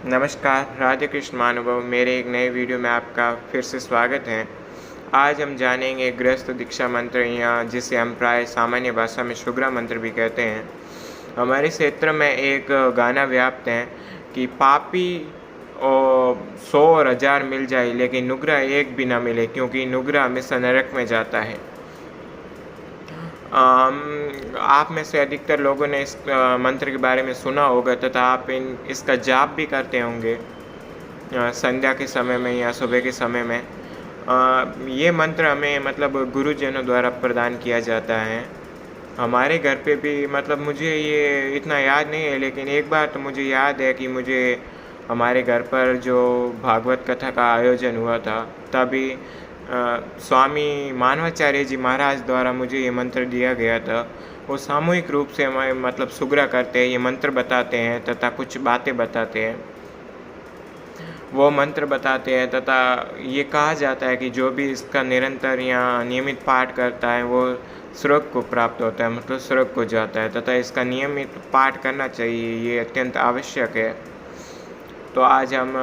नमस्कार, राधे कृष्ण महानुभाव। मेरे एक नए वीडियो में आपका फिर से स्वागत है। आज हम जानेंगे गृहस्थ दीक्षा मंत्र या जिसे हम प्राय सामान्य भाषा में शुग्रा मंत्र भी कहते हैं। हमारे क्षेत्र में एक गाना व्याप्त है कि पापी और 100 और 1000 मिल जाए लेकिन नुग्रा एक भी ना मिले, क्योंकि नुग्रा हमेशा नरक में जाता है। आप में से अधिकतर लोगों ने इस मंत्र के बारे में सुना होगा तथा आप इसका जाप भी करते होंगे संध्या के समय में या सुबह के समय में। ये मंत्र हमें गुरुजनों द्वारा प्रदान किया जाता है। हमारे घर पे भी मुझे ये इतना याद नहीं है, लेकिन एक बार तो मुझे याद है कि मुझे हमारे घर पर जो भागवत कथा का आयोजन हुआ था तभी स्वामी मानवाचार्य जी महाराज द्वारा मुझे ये मंत्र दिया गया था। वो सामूहिक रूप से हमें सुग्रा करते हैं, ये मंत्र बताते हैं तथा कुछ बातें बताते हैं। वो मंत्र बताते हैं तथा ये कहा जाता है कि जो भी इसका निरंतर या नियमित पाठ करता है वो स्वर्ग को प्राप्त होता है, स्वर्ग को जाता है तथा इसका नियमित पाठ करना चाहिए, ये अत्यंत आवश्यक है। तो आज हम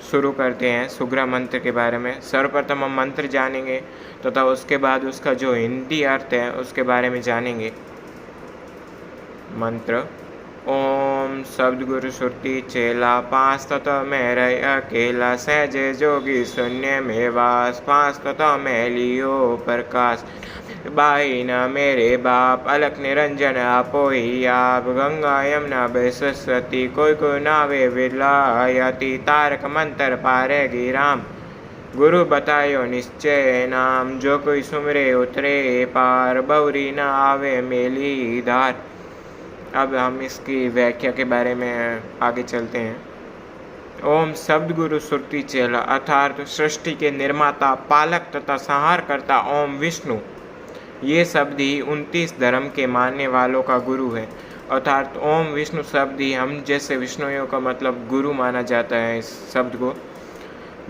शुरू करते हैं सुग्रा मंत्र के बारे में। सर्वप्रथम हम मंत्र जानेंगे तथा उसके बाद उसका जो हिंदी अर्थ है उसके बारे में जानेंगे। मंत्र: ओम शब्द गुरु सुरती चेला, 5 तत्व में रह अकेला, सहजे जोगी शून्य में वास, 5 तत्व में लियो प्रकाश, बाई न मेरे बाप, अलख निरंजन आपो ही आप, गंगा यमुना सरस्वती, कोई को नावे विलायती, तारक मंत्र पारेगी राम, गुरु बतायो निश्चय नाम, जो कोई सुमरे उतरे पार, बौरी न आवे मेली धार। अब हम इसकी व्याख्या के बारे में आगे चलते हैं। ओम शब्द गुरु सुरती चेला अर्थात सृष्टि के निर्माता, पालक तथा संहारकर्ता ओम विष्णु, ये शब्द ही 29 धर्म के मानने वालों का गुरु है। अर्थात ओम विष्णु शब्द ही हम जैसे विष्णुओं का गुरु माना जाता है। इस शब्द को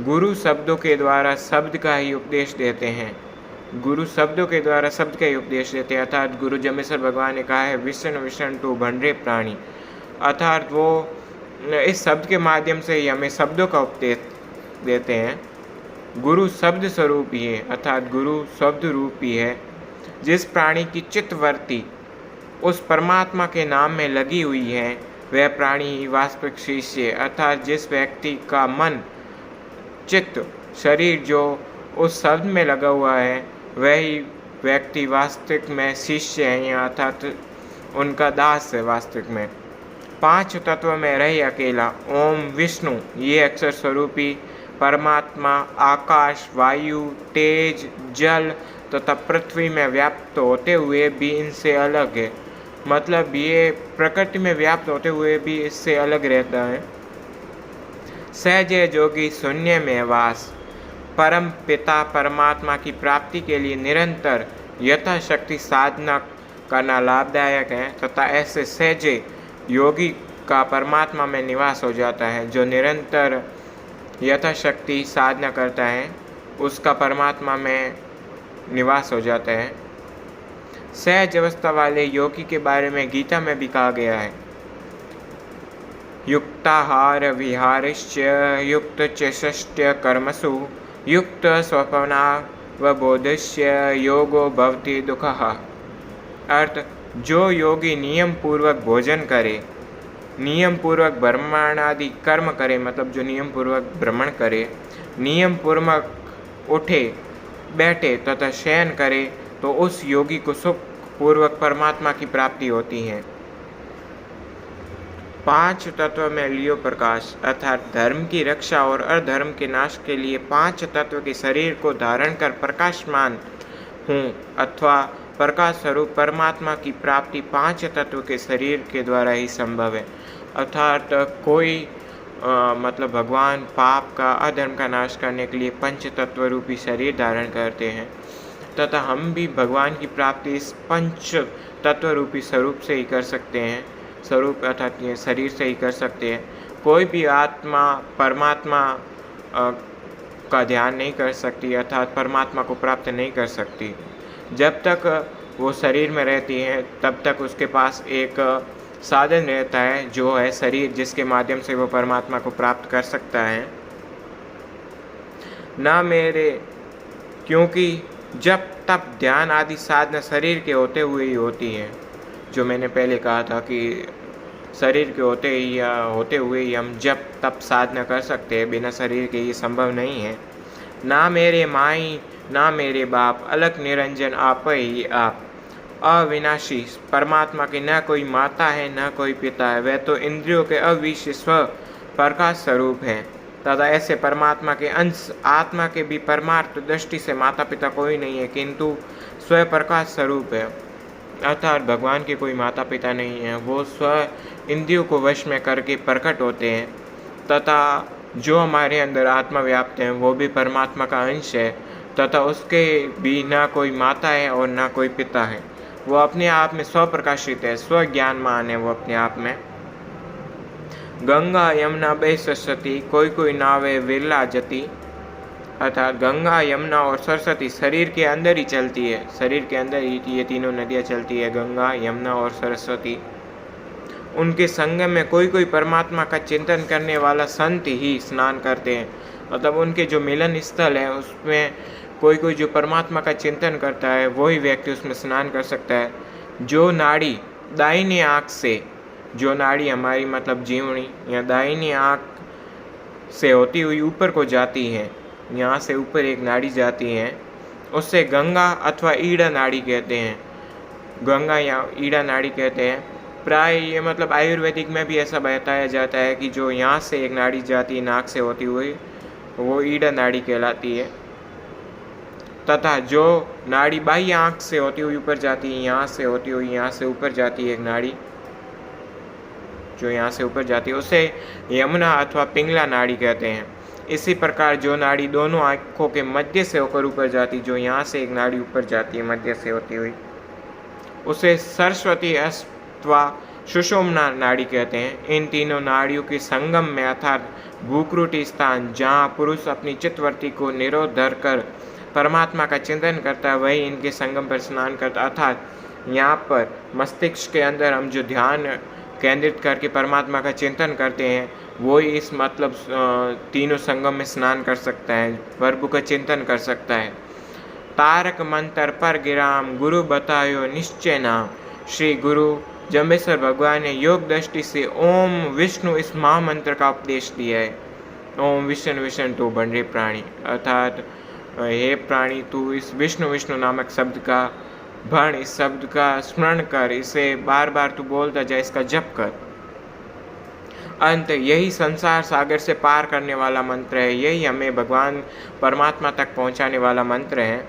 गुरु शब्दों के द्वारा शब्द का ही उपदेश देते हैं। गुरु शब्दों के द्वारा शब्द का ही उपदेश देते हैं। अर्थात गुरु जमेश्वर भगवान ने कहा है विष्णु विष्णु टू भंडरे प्राणी, अर्थात वो इस शब्द के माध्यम से ही हमें शब्दों का उपदेश देते हैं। गुरु शब्द स्वरूप ही है, अर्थात गुरु शब्द रूप ही है। जिस प्राणी की चित्तवृत्ति उस परमात्मा के नाम में लगी हुई है वह प्राणी ही वास्तविक शिष्य, अर्थात जिस व्यक्ति का मन चित्त शरीर जो उस शब्द में लगा हुआ है वही व्यक्ति वास्तविक में शिष्य है, अर्थात उनका दास है वास्तविक में। 5 तत्व में रहे अकेला ओम विष्णु, ये अक्षर स्वरूपी परमात्मा आकाश, वायु, तेज, जल तथा पृथ्वी में व्याप्त होते हुए भी इनसे अलग है। ये प्रकृति में व्याप्त होते हुए भी इससे अलग रहता है। सहजे जोगी शून्य में वास, परम पिता परमात्मा की प्राप्ति के लिए निरंतर यथाशक्ति साधना करना लाभदायक है तथा ऐसे सहजे योगी का परमात्मा में निवास हो जाता है। जो निरंतर यथाशक्ति साधना करता है उसका परमात्मा में निवास हो जाता है। सहज अवस्था वाले योगी के बारे में गीता में भी कहा गया है, युक्ताहार विहारश्च युक्त चेष्ट्य कर्मसु युक्त स्वप्नावबोधस्य योगो भवति दुःखः। अर्थ: जो योगी नियम पूर्वक भोजन करे, नियम पूर्वक ब्रह्मणादि कर्म करे, जो नियम पूर्वक भ्रमण करे, नियम पूर्वक उठे बैठे तथा शयन करे तो उस योगी को सुख पूर्वक परमात्मा की प्राप्ति होती है। 5 तत्व में लियो प्रकाश, अर्थात धर्म की रक्षा और अधर्म के नाश के लिए 5 तत्व के शरीर को धारण कर प्रकाशमान हूँ, अथवा प्रकाश स्वरूप परमात्मा की प्राप्ति 5 तत्व के शरीर के द्वारा ही संभव है। अर्थात कोई भगवान पाप का अधर्म का नाश करने के लिए 5 तत्व रूपी शरीर धारण करते हैं तथा हम भी भगवान की प्राप्ति इस 5 तत्व रूपी स्वरूप से ही कर सकते हैं। स्वरूप अर्थात ये शरीर से ही कर सकते हैं। कोई भी आत्मा परमात्मा का ध्यान नहीं कर सकती, अर्थात परमात्मा को प्राप्त नहीं कर सकती। जब तक वो शरीर में रहती हैं तब तक उसके पास एक साधन रहता है, जो है शरीर, जिसके माध्यम से वो परमात्मा को प्राप्त कर सकता है। ना मेरे, क्योंकि जब तब ध्यान आदि साधना शरीर के होते हुए ही होती है। जो मैंने पहले कहा था कि शरीर के होते हुए ही हम जब तब साधना कर सकते हैं, बिना शरीर के ये संभव नहीं है। ना मेरे माई ना मेरे बाप, अलग निरंजन आप ही आप, अविनाशी परमात्मा की न कोई माता है न कोई पिता है, वह तो इंद्रियों के अविश्य स्व प्रकाश स्वरूप है। तथा ऐसे परमात्मा के अंश आत्मा के भी परमार्थ दृष्टि से माता पिता कोई नहीं है, किंतु स्व प्रकाश स्वरूप है। अर्थात भगवान के कोई माता पिता नहीं है, वो स्व इंद्रियों को वश में करके प्रकट होते हैं। तथा जो हमारे अंदर आत्मा व्याप्त है वो भी परमात्मा का अंश है, तथा उसके भी ना कोई माता है और ना कोई पिता है। वो अपने आप में स्वप्रकाशित है, स्वज्ञानमान है वो अपने आप में। गंगा यमुना बे सरस्वती, कोई कोई नावे विरला जती। अर्थात गंगा यमुना और सरस्वती शरीर के अंदर ही चलती है, शरीर के अंदर ही ये तीनों नदियाँ चलती है, गंगा यमुना और सरस्वती। उनके संगम में कोई कोई परमात्मा का चिंतन करने वाला संत ही स्नान करते हैं। मतलब उनके जो मिलन स्थल है उसमें कोई कोई जो परमात्मा का चिंतन करता है वही व्यक्ति उसमें स्नान कर सकता है। जो नाड़ी दाहिनी आँख से, जो नाड़ी हमारी मतलब जीवनी या दाहिनी आँख से होती हुई ऊपर को जाती है, यहाँ से ऊपर एक नाड़ी जाती है, उससे गंगा अथवा ईड़ा नाड़ी कहते हैं, गंगा या ईड़ा नाड़ी कहते हैं। प्राय ये मतलब आयुर्वेदिक में भी ऐसा बताया जाता है कि जो यहाँ से एक नाड़ी जाती है नाक से होती हुई, वो ईड़ा नाड़ी कहलाती है। तथा जो नाड़ी बाह्य आँख से होती हुई ऊपर जाती है, यहाँ से होती हुई यहाँ से ऊपर जाती है एक नाड़ी, जो यहाँ से ऊपर जाती है, उसे यमुना अथवा पिंगला नाड़ी कहते हैं। इसी प्रकार जो नाड़ी दोनों आँखों के मध्य से होकर ऊपर जाती, जो यहाँ से एक नाड़ी ऊपर जाती है मध्य से होती हुई, उसे सरस्वती अथवा सुषुम्ना नाड़ी कहते हैं। इन तीनों नाड़ियों के संगम में अर्थात भूक्रूटी स्थान, जहाँ पुरुष अपनी चित्तवृत्ति को निरोध धर कर परमात्मा का चिंतन करता है, वही इनके संगम पर स्नान करता। अर्थात यहाँ पर मस्तिष्क के अंदर हम जो ध्यान केंद्रित करके परमात्मा का चिंतन करते हैं, वो इस मतलब तीनों संगम में स्नान कर सकता है, प्रभु का चिंतन कर सकता है। तारक मंत्र पर गिराम गुरु बतायो निश्चय नाम। श्री गुरु जम्बेश्वर भगवान ने योग दृष्टि से ओम विष्णु इस महामंत्र का उपदेश दिया है। ओम विष्णु विष्णु तो बन रे प्राणी, अर्थात हे प्राणी तू इस विष्णु विष्णु नामक शब्द का भण, इस शब्द का स्मरण कर, इसे बार बार तू बोलता जा, इसका जप कर। अंत यही संसार सागर से पार करने वाला मंत्र है, यही हमें भगवान परमात्मा तक पहुंचाने वाला मंत्र है।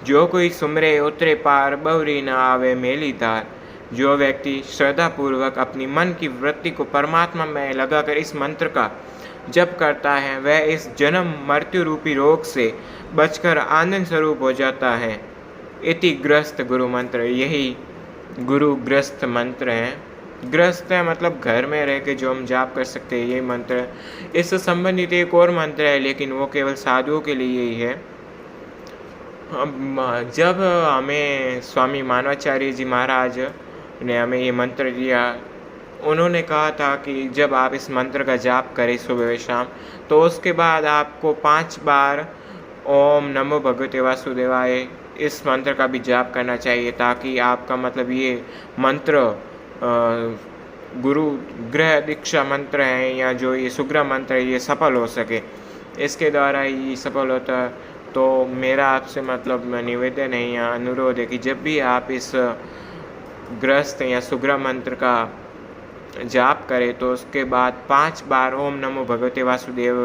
जो कोई सुमरे उतरे पार, बवरी न आवे मेली तार। जो व्यक्ति श्रद्धापूर्वक अपनी मन की वृत्ति को परमात्मा में लगाकर इस मंत्र का जप करता है, वह इस जन्म मृत्यु रूपी रोग से बचकर आनंद स्वरूप हो जाता है। इति ग्रस्त गुरु मंत्र, यही गुरु ग्रस्त मंत्र है। ग्रस्त है मतलब घर में रह के जो हम जाप कर सकते हैं, यही मंत्र है। इससे संबंधित एक और मंत्र है, लेकिन वो केवल साधुओं के लिए ही है। जब हमें स्वामी मानवाचार्य जी महाराज ने हमें ये मंत्र दिया, उन्होंने कहा था कि जब आप इस मंत्र का जाप करें सुबह शाम, तो उसके बाद आपको 5 बार ओम नमो भगवते वासुदेवाय इस मंत्र का भी जाप करना चाहिए, ताकि आपका मतलब ये मंत्र गुरु ग्रह दीक्षा मंत्र है या जो ये सुग्रह मंत्र है ये सफल हो सके, इसके द्वारा ही सफल होता है। तो मेरा आपसे मतलब निवेदन है या अनुरोध है कि जब भी आप इस ग्रस्त या सुग्रह मंत्र का जाप करें तो उसके बाद 5 बार ओम नमो भगवते वासुदेव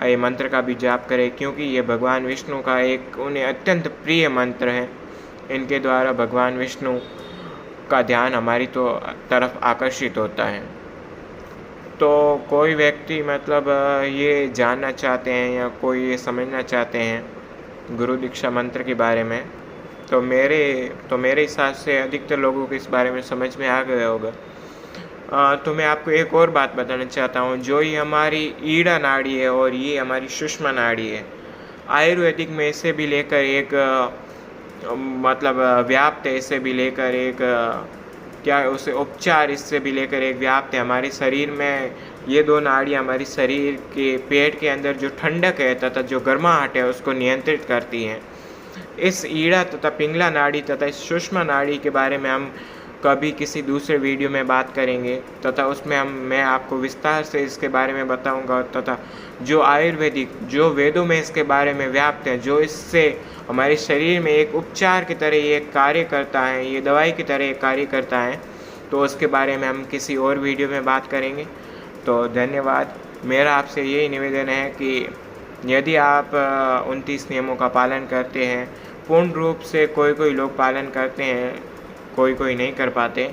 ये मंत्र का भी जाप करें, क्योंकि ये भगवान विष्णु का एक उन्हें अत्यंत प्रिय मंत्र है। इनके द्वारा भगवान विष्णु का ध्यान हमारी तो तरफ आकर्षित होता है। तो कोई व्यक्ति मतलब ये जानना चाहते हैं या कोई ये समझना चाहते हैं गुरु दीक्षा मंत्र के बारे में, तो मेरे हिसाब से अधिकतर लोगों को इस बारे में समझ में आ गया होगा। तो मैं आपको एक और बात बताना चाहता हूँ, जो ये हमारी ईड़ा नाड़ी है और ये हमारी सुषमा नाड़ी है, आयुर्वेदिक में इसे भी लेकर एक मतलब व्याप्त है, इसे भी लेकर एक क्या उसे उपचार इससे भी लेकर एक व्याप्त है। हमारे शरीर में ये 2 नाड़ियाँ हमारी शरीर के पेट के अंदर जो ठंडक है तथा जो गर्माहट है उसको नियंत्रित करती हैं। इस ईड़ा तथा पिंगला नाड़ी तथा इस सूक्ष्म नाड़ी के बारे में हम कभी किसी दूसरे वीडियो में बात करेंगे तथा उसमें मैं आपको विस्तार से इसके बारे में बताऊंगा तथा जो आयुर्वेदिक जो वेदों में इसके बारे में व्याप्त है, जो इससे हमारे शरीर में एक उपचार की तरह ये कार्य करता है, ये दवाई की तरह कार्य करता है, तो उसके बारे में हम किसी और वीडियो में बात करेंगे। तो धन्यवाद। मेरा आपसे यही निवेदन है कि यदि आप 29 नियमों का पालन करते हैं, पूर्ण रूप से कोई लोग पालन करते हैं, कोई नहीं कर पाते,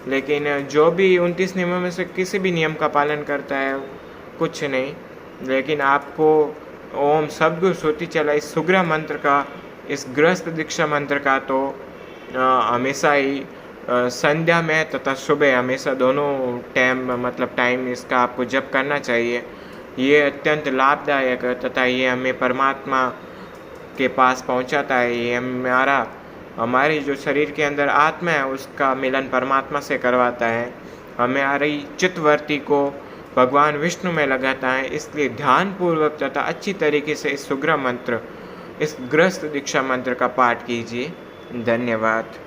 लेकिन जो भी 29 नियमों में से किसी भी नियम का पालन करता है कुछ नहीं, लेकिन आपको ओम सद्गुरु श्रुति चला इस सुग्रह मंत्र का, इस गृहस्थ दीक्षा मंत्र का तो हमेशा ही संध्या में तथा सुबह हमेशा दोनों टाइम इसका आपको जप करना चाहिए। ये अत्यंत लाभदायक है तथा ये हमें परमात्मा के पास पहुंचाता है। ये हमारे जो शरीर के अंदर आत्मा है उसका मिलन परमात्मा से करवाता है। हमारी चित्तवृत्ति को भगवान विष्णु में लगाता है। इसलिए ध्यानपूर्वक तथा अच्छी तरीके से इस सुग्रह मंत्र, इस गृहस्थ दीक्षा मंत्र का पाठ कीजिए। धन्यवाद।